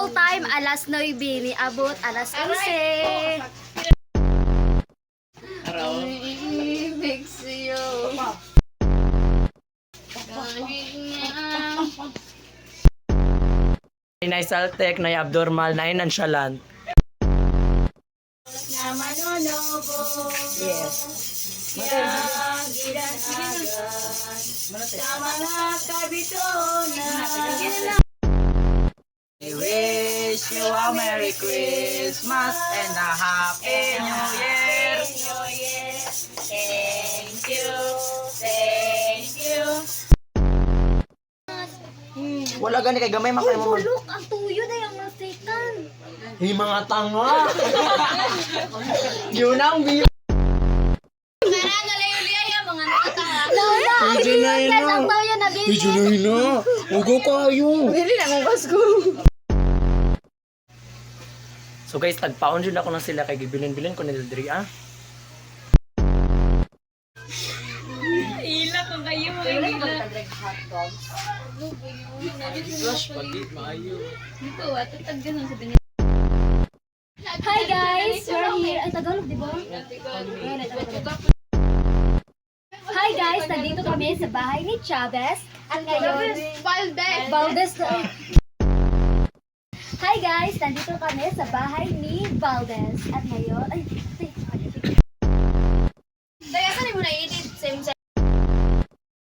Usual time, alas 9, ni abot alas 11. Araw. Mix you. Nay saltek, nay abnormal, nay nonchalant. Yes. We wish you a Merry Christmas and a Happy New Year. Thank you, thank you. Wala gani kay gamay man kay mo. Look, ang tuyo na yung nasikan. Hey mga tanga. Yun ang view. Medyo na yun Guys, na. ang tuyo na baby. Medyo na yun na. Ugo kayo. Dili na mong basko. So guys, tagpaon dyan ako na sila kay gibilin-bilin ko nila diri ah. Ila ko kayo mga ila. Flash pagit maayo. Dito, atatag ganun sa binili. Hi guys, we're here. Ay, Tagalog, di ba? Hi guys, nandito kami sa bahay ni Chavez. At ngayon, Valdez. Hi guys, nandito kami sa bahay ni Valdez. At ngayon, ay,